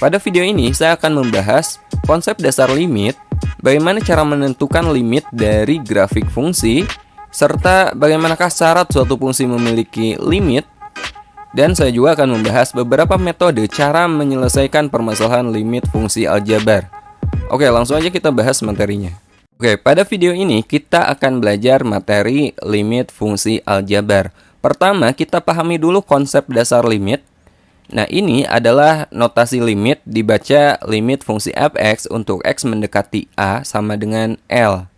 pada video ini saya akan membahas konsep dasar limit, bagaimana cara menentukan limit dari grafik fungsi, serta bagaimanakah syarat suatu fungsi memiliki limit. Dan saya juga akan membahas beberapa metode cara menyelesaikan permasalahan limit fungsi aljabar. Oke, langsung aja kita bahas materinya. Oke, pada video ini kita akan belajar materi limit fungsi aljabar. Pertama, kita pahami dulu konsep dasar limit. Nah, ini adalah notasi limit, dibaca limit fungsi fx untuk x mendekati a sama dengan L.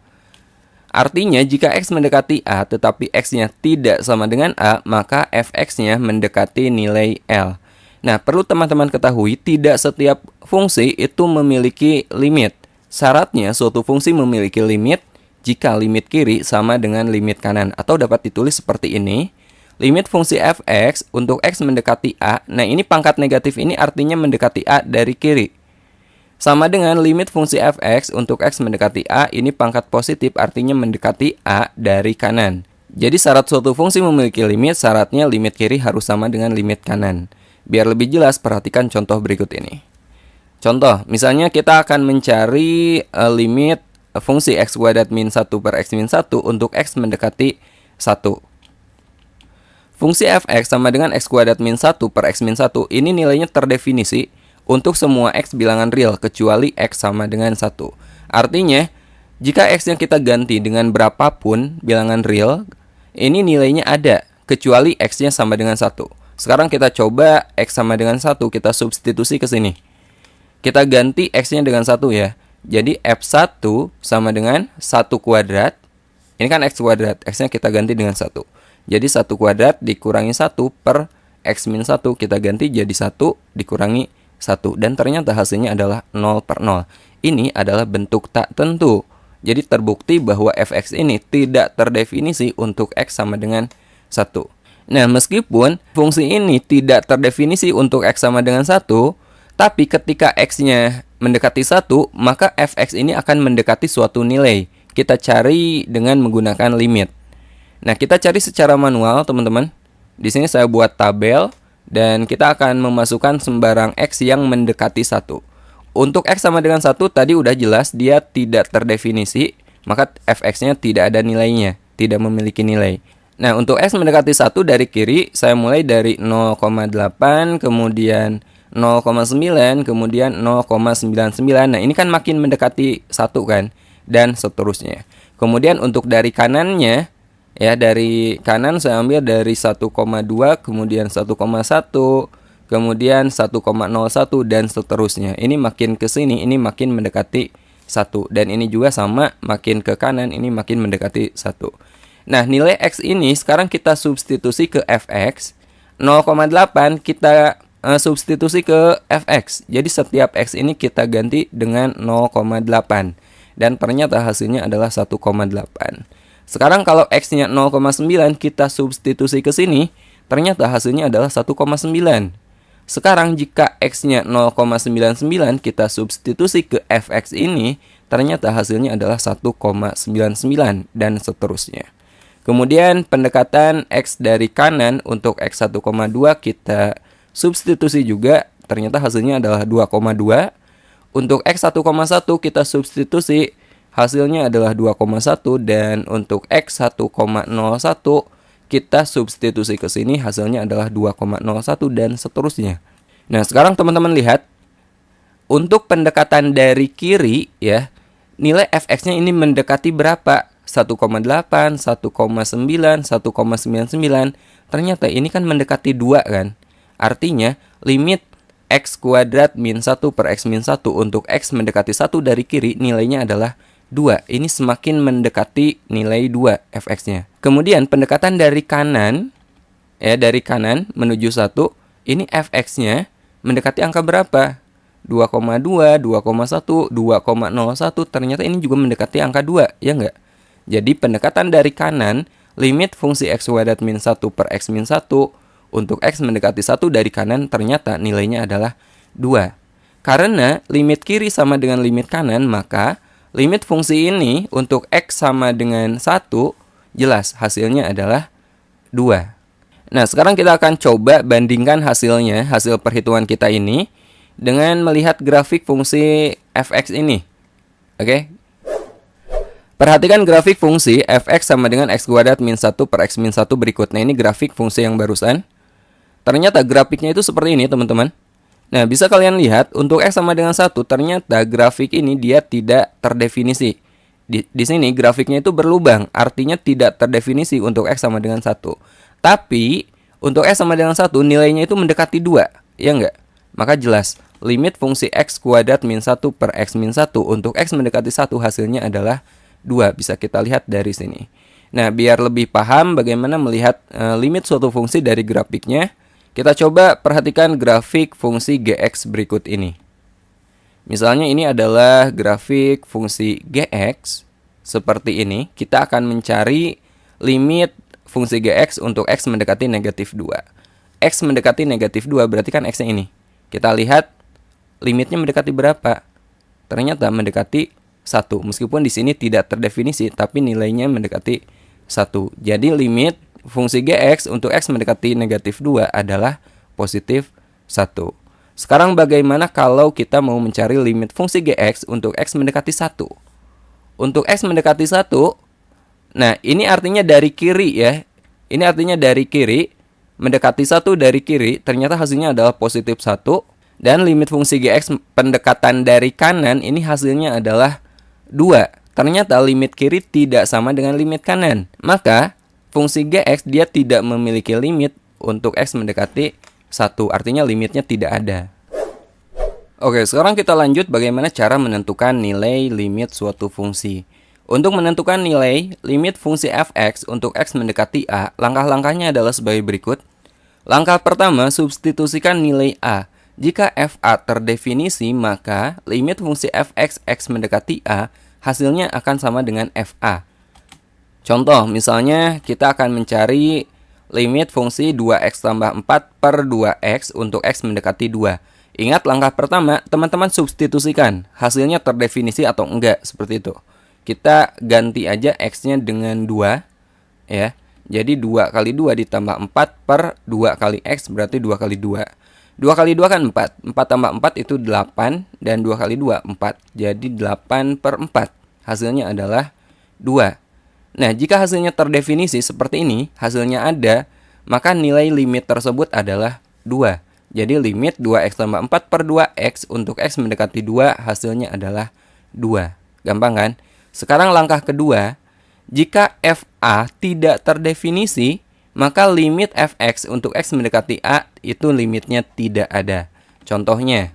Artinya, jika x mendekati a tetapi x-nya tidak sama dengan a, maka fx-nya mendekati nilai L. Nah, perlu teman-teman ketahui, tidak setiap fungsi itu memiliki limit. Syaratnya, suatu fungsi memiliki limit jika limit kiri sama dengan limit kanan. Atau dapat ditulis seperti ini. Limit fungsi fx untuk x mendekati a. Nah, ini pangkat negatif ini artinya mendekati a dari kiri. Sama dengan limit fungsi fx untuk x mendekati a. Ini pangkat positif artinya mendekati a dari kanan. Jadi syarat suatu fungsi memiliki limit, syaratnya limit kiri harus sama dengan limit kanan. Biar lebih jelas, perhatikan contoh berikut ini. Contoh, misalnya kita akan mencari limit fungsi x kuadrat min 1 per x min 1 untuk x mendekati 1. Fungsi fx sama dengan x kuadrat min 1 per x min 1. Ini nilainya terdefinisi untuk semua x bilangan real kecuali x sama dengan 1. Artinya, jika x yang kita ganti dengan berapapun bilangan real, ini nilainya ada kecuali x-nya sama dengan 1. Sekarang kita coba x sama dengan 1, kita substitusi ke sini. Kita ganti x-nya dengan 1 ya. Jadi f1 sama dengan 1 kuadrat. Ini kan x kuadrat, x-nya kita ganti dengan 1. Jadi 1 kuadrat dikurangi 1 per x min 1, kita ganti jadi 1 dikurangi 1. Dan ternyata hasilnya adalah 0 per 0. Ini adalah bentuk tak tentu. Jadi terbukti bahwa fx ini tidak terdefinisi untuk x sama dengan 1. Nah, meskipun fungsi ini tidak terdefinisi untuk x sama dengan 1, tapi ketika x-nya mendekati 1, maka fx ini akan mendekati suatu nilai. Kita cari dengan menggunakan limit. Nah, kita cari secara manual, teman-teman. Di sini saya buat tabel dan kita akan memasukkan sembarang x yang mendekati 1. Untuk x sama dengan 1 tadi udah jelas dia tidak terdefinisi, maka fx-nya tidak ada nilainya, tidak memiliki nilai. Nah, untuk x mendekati 1 dari kiri, saya mulai dari 0,8, kemudian 0,9, kemudian 0,99. Nah, ini kan makin mendekati 1 kan, dan seterusnya. Kemudian untuk dari kanannya, ya, dari kanan saya ambil dari 1,2, kemudian 1,1, kemudian 1,01 dan seterusnya. Ini makin ke sini, ini makin mendekati 1. Dan ini juga sama, makin ke kanan, ini makin mendekati 1. Nah, nilai x ini sekarang kita substitusi ke fx. 0,8 kita substitusi ke fx. Jadi setiap x ini kita ganti dengan 0,8. Dan ternyata hasilnya adalah 1,8. Sekarang kalau x-nya 0,9 kita substitusi ke sini, ternyata hasilnya adalah 1,9. Sekarang jika x-nya 0,99 kita substitusi ke fx ini, ternyata hasilnya adalah 1,99 dan seterusnya. Kemudian pendekatan x dari kanan untuk x 1,2 kita substitusi juga, ternyata hasilnya adalah 2,2. Untuk x 1,1 kita substitusi, hasilnya adalah 2,1, dan untuk x 1,01 kita substitusi ke sini, hasilnya adalah 2,01 dan seterusnya. Nah, sekarang teman-teman lihat untuk pendekatan dari kiri ya, nilai fx-nya ini mendekati berapa? 1,8, 1,9, 1,99. Ternyata ini kan mendekati 2 kan. Artinya limit x kuadrat min 1 per x min 1 untuk x mendekati 1 dari kiri nilainya adalah 2. Ini semakin mendekati nilai 2 fx-nya. Kemudian pendekatan dari kanan, ya, dari kanan menuju 1, ini fx-nya mendekati angka berapa? 2,2, 2,1, 2,01. Ternyata ini juga mendekati angka 2, ya enggak? Jadi pendekatan dari kanan, limit fungsi x kuadrat min 1 per x min 1 untuk x mendekati 1 dari kanan ternyata nilainya adalah 2. Karena limit kiri sama dengan limit kanan, maka limit fungsi ini untuk x sama dengan 1, jelas hasilnya adalah 2. Nah, sekarang kita akan coba bandingkan hasilnya, hasil perhitungan kita ini dengan melihat grafik fungsi fx ini. Oke. Perhatikan grafik fungsi fx sama dengan x kuadrat min 1 per x min 1 berikut. Nah, ini grafik fungsi yang barusan. Ternyata grafiknya itu seperti ini, teman-teman. Nah, bisa kalian lihat untuk x sama dengan 1, ternyata grafik ini dia tidak terdefinisi. Di sini grafiknya itu berlubang, artinya tidak terdefinisi untuk x sama dengan 1. Tapi, untuk x sama dengan 1, nilainya itu mendekati 2, ya enggak? Maka jelas, limit fungsi x kuadrat min 1 per x min 1 untuk x mendekati 1 hasilnya adalah 2. Bisa kita lihat dari sini. Nah, biar lebih paham bagaimana melihat limit suatu fungsi dari grafiknya, kita coba perhatikan grafik fungsi gx berikut ini. Misalnya ini adalah grafik fungsi gx seperti ini. Kita akan mencari limit fungsi gx untuk x mendekati negatif 2. X mendekati negatif 2 berarti kan x-nya ini. Kita lihat limitnya mendekati berapa? Ternyata mendekati 1. Meskipun di sini tidak terdefinisi, tapi nilainya mendekati 1. Jadi limit fungsi gx untuk x mendekati negatif 2 adalah positif 1. Sekarang bagaimana kalau kita mau mencari limit fungsi gx untuk x mendekati 1? Untuk x mendekati 1, nah ini artinya dari kiri ya. Ini artinya dari kiri, mendekati 1 dari kiri, ternyata hasilnya adalah positif 1. Dan limit fungsi gx pendekatan dari kanan, ini hasilnya adalah 2. Ternyata limit kiri tidak sama dengan limit kanan. Maka fungsi gx dia tidak memiliki limit untuk x mendekati 1. Artinya limitnya tidak ada. Oke, sekarang kita lanjut bagaimana cara menentukan nilai limit suatu fungsi. Untuk menentukan nilai limit fungsi fx untuk x mendekati a, langkah-langkahnya adalah sebagai berikut. Langkah pertama, substitusikan nilai a. Jika fa terdefinisi, maka limit fungsi fx x mendekati a hasilnya akan sama dengan fa. Contoh, misalnya kita akan mencari limit fungsi 2x tambah 4 per 2x untuk x mendekati 2. Ingat langkah pertama, teman-teman substitusikan hasilnya terdefinisi atau enggak, seperti itu. Kita ganti aja x-nya dengan 2, ya. Jadi 2 kali 2 ditambah 4 per 2 kali x berarti 2 kali 2. 2 kali 2 kan 4. 4 tambah 4 itu 8. Dan 2 kali 2, 4. Jadi 8 per 4. Hasilnya adalah 2. Nah, jika hasilnya terdefinisi seperti ini, hasilnya ada, maka nilai limit tersebut adalah 2. Jadi limit 2x tambah 4 per 2x untuk x mendekati 2 hasilnya adalah 2. Gampang kan? Sekarang langkah kedua, jika fa tidak terdefinisi, maka limit fx untuk x mendekati a itu limitnya tidak ada. Contohnya,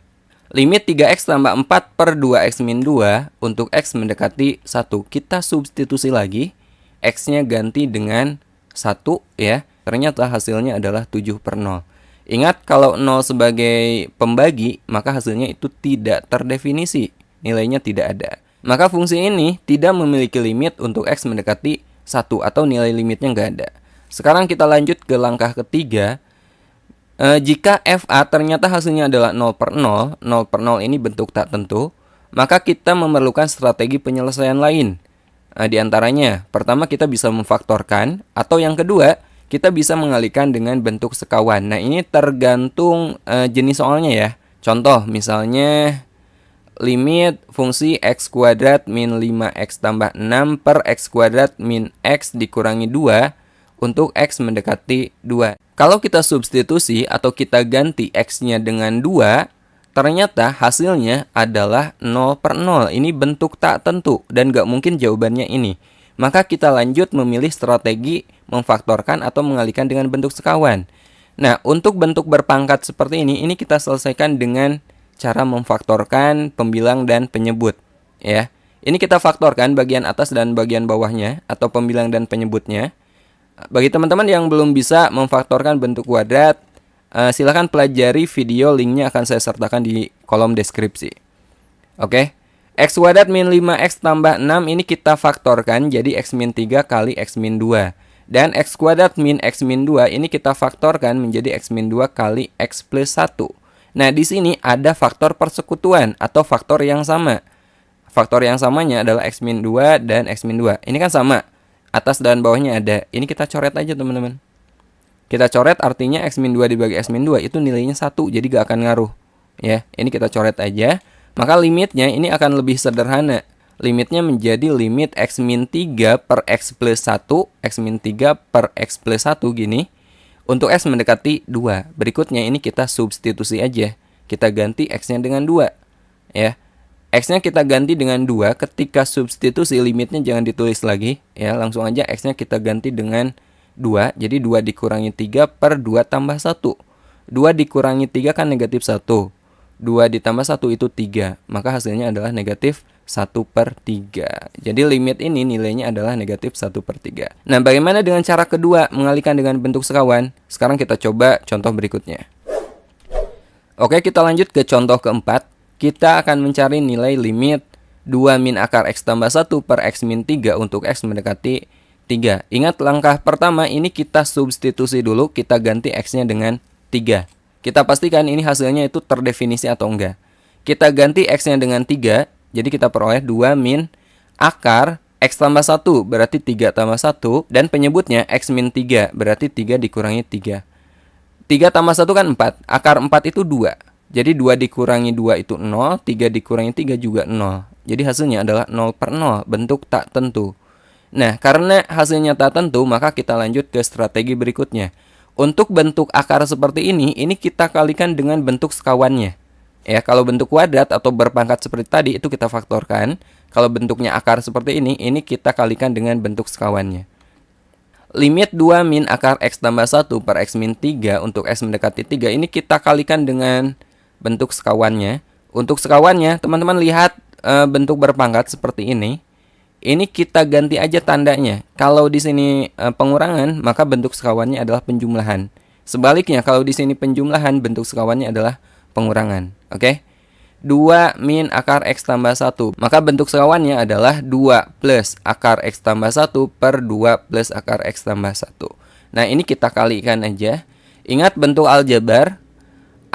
limit 3x tambah 4 per 2x min 2 untuk x mendekati 1. Kita substitusi lagi, x-nya ganti dengan 1 ya. Ternyata hasilnya adalah 7 per 0. Ingat, kalau 0 sebagai pembagi, maka hasilnya itu tidak terdefinisi. Nilainya tidak ada. Maka fungsi ini tidak memiliki limit untuk x mendekati 1 atau nilai limitnya nggak ada. Sekarang kita lanjut ke langkah ketiga. Jika fa ternyata hasilnya adalah 0 per 0, 0 per 0 ini bentuk tak tentu, maka kita memerlukan strategi penyelesaian lain. Di antaranya, pertama kita bisa memfaktorkan, atau yang kedua, kita bisa mengalihkan dengan bentuk sekawan. Nah, ini tergantung jenis soalnya ya. Contoh, misalnya limit fungsi x kuadrat min 5x tambah 6 per x kuadrat min x dikurangi 2 untuk x mendekati 2. Kalau kita substitusi atau kita ganti x-nya dengan 2, ternyata hasilnya adalah 0 per 0. Ini bentuk tak tentu dan gak mungkin jawabannya ini. Maka kita lanjut memilih strategi memfaktorkan atau mengalihkan dengan bentuk sekawan. Nah, untuk bentuk berpangkat seperti ini kita selesaikan dengan cara memfaktorkan pembilang dan penyebut. Ya, ini kita faktorkan bagian atas dan bagian bawahnya atau pembilang dan penyebutnya. Bagi teman-teman yang belum bisa memfaktorkan bentuk kuadrat, silahkan pelajari video, linknya akan saya sertakan di kolom deskripsi. Oke, x kuadrat min 5x tambah 6 ini kita faktorkan jadi x min 3 kali x min 2. Dan x kuadrat min x min 2 ini kita faktorkan menjadi x min 2 kali x plus 1. Nah, di sini ada faktor persekutuan atau faktor yang sama. Faktor yang samanya adalah x min 2 dan x min 2. Ini kan sama. Atas dan bawahnya ada. Ini kita coret aja, teman-teman. Kita coret artinya x min 2 dibagi x min 2 itu nilainya 1, jadi gak akan ngaruh. Ya, ini kita coret aja. Maka limitnya ini akan lebih sederhana. Limitnya menjadi limit x min 3 per x plus 1, x min 3 per x plus 1 gini. Untuk x mendekati 2. Berikutnya ini kita substitusi aja. Kita ganti x-nya dengan 2. Ya. X-nya kita ganti dengan 2. Ketika substitusi limitnya jangan ditulis lagi. Ya, langsung aja x-nya kita ganti dengan 2. Jadi 2 dikurangi 3 per 2 tambah 1. 2 dikurangi 3 kan negatif 1. 2 ditambah 1 itu 3. Maka hasilnya adalah negatif 1/3. Jadi limit ini nilainya adalah negatif 1/3. Nah, bagaimana dengan cara kedua mengalihkan dengan bentuk sekawan? Sekarang kita coba contoh berikutnya. Oke, kita lanjut ke contoh keempat. Kita akan mencari nilai limit 2 min akar x tambah 1 per x min 3 untuk x mendekati 3. Ingat langkah pertama ini kita substitusi dulu, kita ganti x-nya dengan 3. Kita pastikan ini hasilnya itu terdefinisi atau enggak. Kita ganti x-nya dengan 3. Jadi kita peroleh 2 min akar x tambah 1 berarti 3 tambah 1. Dan penyebutnya x min 3 berarti 3 dikurangi 3. 3 tambah 1 kan 4. Akar 4 itu 2. Jadi 2 dikurangi 2 itu 0. 3 dikurangi 3 juga 0. Jadi hasilnya adalah 0/0. Bentuk tak tentu. Nah, karena hasilnya tak tentu, maka kita lanjut ke strategi berikutnya. Untuk bentuk akar seperti ini kita kalikan dengan bentuk sekawannya. Ya, kalau bentuk kuadrat atau berpangkat seperti tadi itu kita faktorkan. Kalau bentuknya akar seperti ini kita kalikan dengan bentuk sekawannya. Limit 2 min akar x tambah 1 per x min 3 untuk x mendekati 3 ini kita kalikan dengan bentuk sekawannya. Untuk sekawannya, teman-teman lihat bentuk berpangkat seperti ini. Ini kita ganti aja tandanya. Kalau di sini pengurangan, maka bentuk sekawannya adalah penjumlahan. Sebaliknya, kalau di sini penjumlahan, bentuk sekawannya adalah pengurangan. Oke? 2 min akar x tambah 1. Maka bentuk sekawannya adalah 2 plus akar x tambah 1 per 2 plus akar x tambah 1. Nah, ini kita kalikan aja. Ingat bentuk aljabar.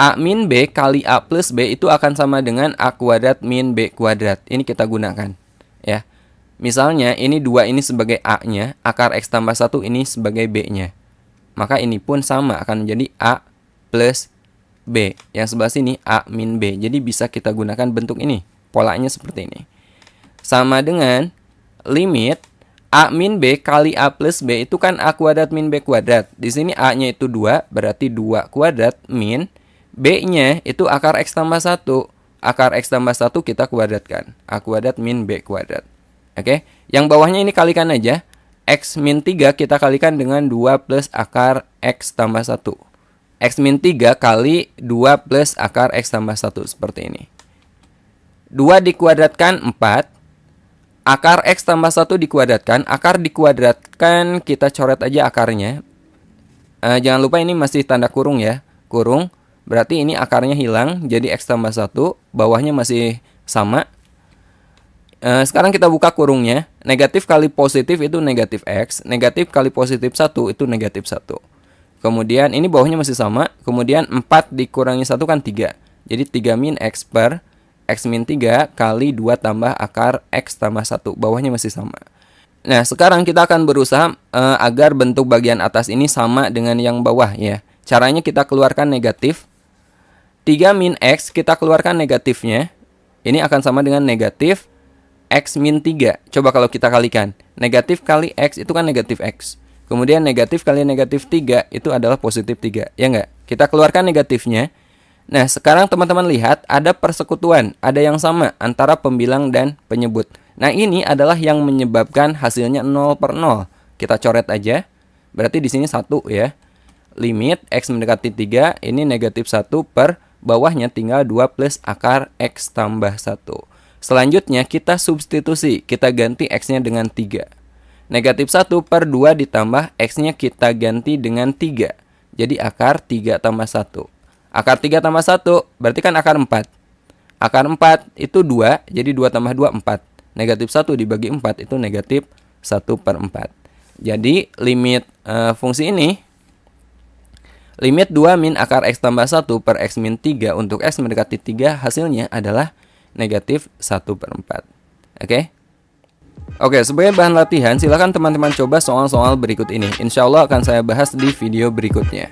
A min B kali A plus B itu akan sama dengan A kuadrat min B kuadrat. Ini kita gunakan. Ya. Misalnya, ini 2 ini sebagai A-nya. Akar x tambah 1 ini sebagai B-nya. Maka ini pun sama akan menjadi A plus B. Yang sebelah sini A min B. Jadi bisa kita gunakan bentuk ini. Polanya seperti ini. Sama dengan limit A min B kali A plus B itu kan A kuadrat min B kuadrat. Di sini A-nya itu 2. Berarti 2 kuadrat min B-nya itu akar x tambah 1. Akar x tambah 1 kita kuadratkan. A kuadrat min B kuadrat. Oke. Yang bawahnya ini kalikan aja. X min 3 kita kalikan dengan 2 plus akar x tambah 1. X min 3 kali 2 plus akar x tambah 1 seperti ini. 2 dikuadratkan 4. Akar x tambah 1 dikuadratkan. Akar dikuadratkan kita coret aja akarnya. Jangan lupa ini masih tanda kurung ya. Kurung. Berarti ini akarnya hilang. Jadi x tambah 1. Bawahnya masih sama. Sekarang kita buka kurungnya. Negatif kali positif itu negatif x. Negatif kali positif 1 itu negatif 1. Kemudian ini bawahnya masih sama. Kemudian 4 dikurangi 1 kan 3. Jadi 3 min x per x min 3 kali 2 tambah akar x tambah 1. Bawahnya masih sama. Nah, sekarang kita akan berusaha agar bentuk bagian atas ini sama dengan yang bawah ya. Caranya kita keluarkan negatif. 3 min x kita keluarkan negatifnya. Ini akan sama dengan negatif x min 3. Coba kalau kita kalikan. Negatif kali x itu kan negatif x. Kemudian negatif kali negatif 3 itu adalah positif 3. Ya enggak? Kita keluarkan negatifnya. Nah, sekarang teman-teman lihat ada persekutuan. Ada yang sama antara pembilang dan penyebut. Nah, ini adalah yang menyebabkan hasilnya 0/0. Kita coret aja. Berarti di sini 1 ya. Limit x mendekati 3. Ini negatif 1 per bawahnya tinggal 2 plus akar x tambah 1. Selanjutnya kita substitusi, kita ganti x-nya dengan 3. Negatif 1 per 2 ditambah x-nya kita ganti dengan 3. Jadi akar 3 tambah 1. Akar 3 tambah 1 berarti kan akar 4. Akar 4 itu 2, jadi 2 tambah 2, 4. Negatif 1 dibagi 4 itu negatif 1/4. Jadi limit fungsi ini, limit 2 min akar x tambah 1 per x min 3 untuk x mendekati 3 hasilnya adalah negatif 1/4. Oke? Oke, sebagai bahan latihan, silakan teman-teman coba soal-soal berikut ini. Insya Allah akan saya bahas di video berikutnya.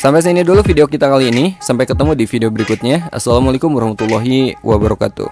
Sampai sini dulu video kita kali ini. Sampai ketemu di video berikutnya. Assalamualaikum warahmatullahi wabarakatuh.